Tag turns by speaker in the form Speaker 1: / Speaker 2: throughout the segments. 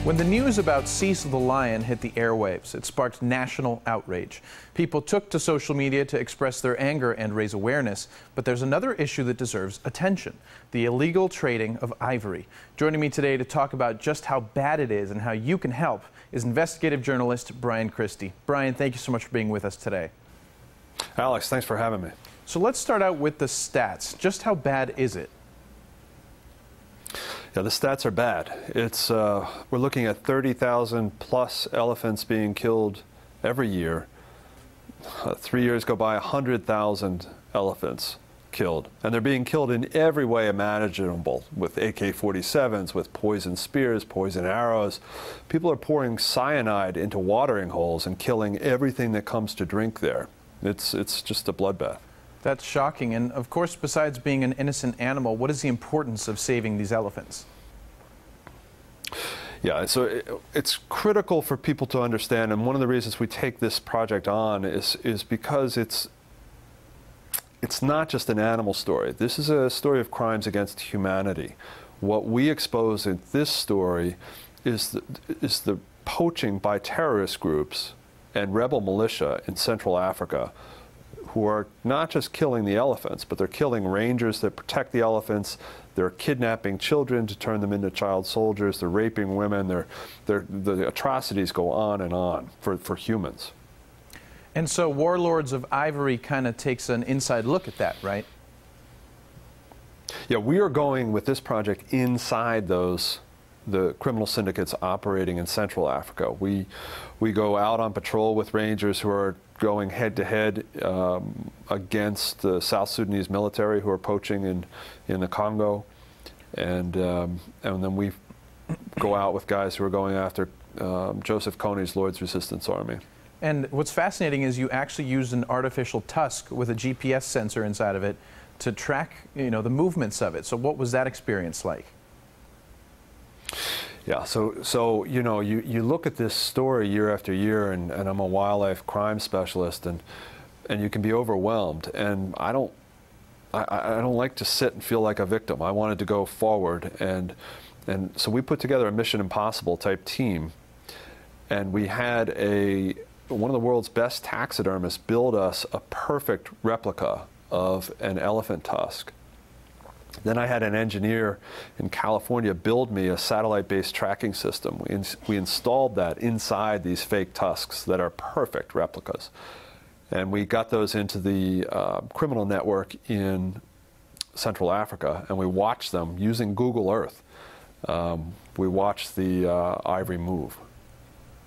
Speaker 1: When the news about Cecil the lion hit the airwaves, it sparked national outrage. People took to social media to express their anger and raise awareness, but there's another issue that deserves attention: the illegal trading of ivory. Joining me today to talk about just how bad it is and how you can help is investigative journalist Bryan Christy. Bryan, thank you so much for being with us today.
Speaker 2: Alex, thanks for having me.
Speaker 1: So let's start out with the stats. Just how bad is it?
Speaker 2: Yeah, the stats are bad. We're looking at 30,000 plus elephants being killed every year. 3 years go by, 100,000 elephants killed. And they're being killed in every way imaginable, with AK-47s, with poison spears, poison arrows. People are pouring cyanide into watering holes and killing everything that comes to drink there. It's just a bloodbath. That's
Speaker 1: shocking. And of course, besides being an innocent animal, what is the importance of saving these elephants?
Speaker 2: Yeah, so it's critical for people to understand, and one of the reasons we take this project on is because it's not just an animal story. This is a story of crimes against humanity. What we expose in this story is the poaching by terrorist groups and rebel militia in Central Africa, who are not just killing the elephants, but they're killing rangers that protect the elephants. They're kidnapping children to turn them into child soldiers. They're raping women. The atrocities go on and on for humans.
Speaker 1: And so Warlords of Ivory kind of takes an inside look at that, right?
Speaker 2: Yeah, we are going with this project inside the criminal syndicates operating in Central Africa. We go out on patrol with rangers who are going head-to-head against the South Sudanese military who are poaching in the Congo, and then we go out with guys who are going after Joseph Kony's Lord's Resistance Army.
Speaker 1: And what's fascinating is you actually used an artificial tusk with a GPS sensor inside of it to track, the movements of it. So what was that experience like?
Speaker 2: Yeah, so you look at this story year after year, and I'm a wildlife crime specialist, and you can be overwhelmed. And I don't like to sit and feel like a victim. I wanted to go forward, and so we put together a Mission Impossible type team, and we had one of the world's best taxidermists build us a perfect replica of an elephant tusk. Then I had an engineer in California build me a satellite-based tracking system. We installed that inside these fake tusks that are perfect replicas. And we got those into the criminal network in Central Africa, and we watched them using Google Earth. We watched the ivory move.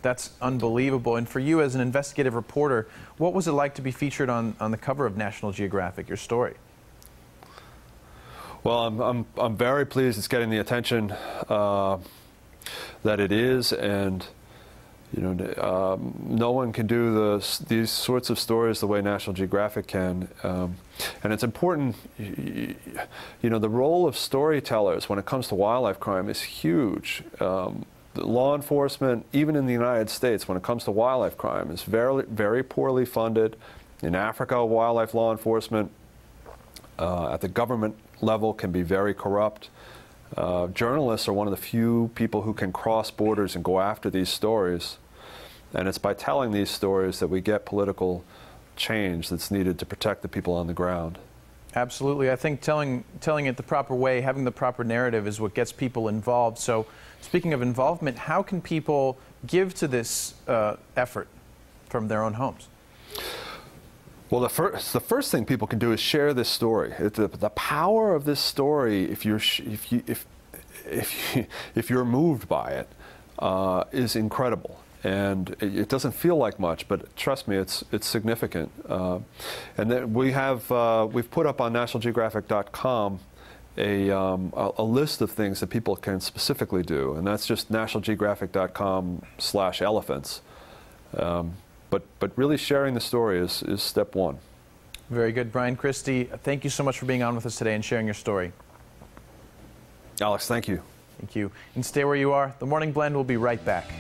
Speaker 1: That's unbelievable. And for you as an investigative reporter, what was it like to be featured on the cover of National Geographic, your story?
Speaker 2: Well, I'm very pleased it's getting the attention that it is, and no one can do these sorts of stories the way National Geographic can, and it's important. The role of storytellers when it comes to wildlife crime is huge. Law enforcement, even in the United States, when it comes to wildlife crime, is very, very poorly funded. In Africa, wildlife law enforcement at the government level can be very corrupt. Journalists are one of the few people who can cross borders and go after these stories. And it's by telling these stories that we get political change that's needed to protect the people on the ground.
Speaker 1: Absolutely. I think telling it the proper way, having the proper narrative is what gets people involved. So speaking of involvement, how can people give to this effort from their own homes?
Speaker 2: Well, the first thing people can do is share this story. The power of this story, if you're moved by it, is incredible. And it doesn't feel like much, but trust me, it's significant. And then we've put up on nationalgeographic.com a list of things that people can specifically do, and that's just nationalgeographic.com/elephants. But really sharing the story is step one.
Speaker 1: Very good. Bryan Christy, thank you so much for being on with us today and sharing your story.
Speaker 2: Alex, thank you.
Speaker 1: Thank you. And stay where you are. The Morning Blend will be right back.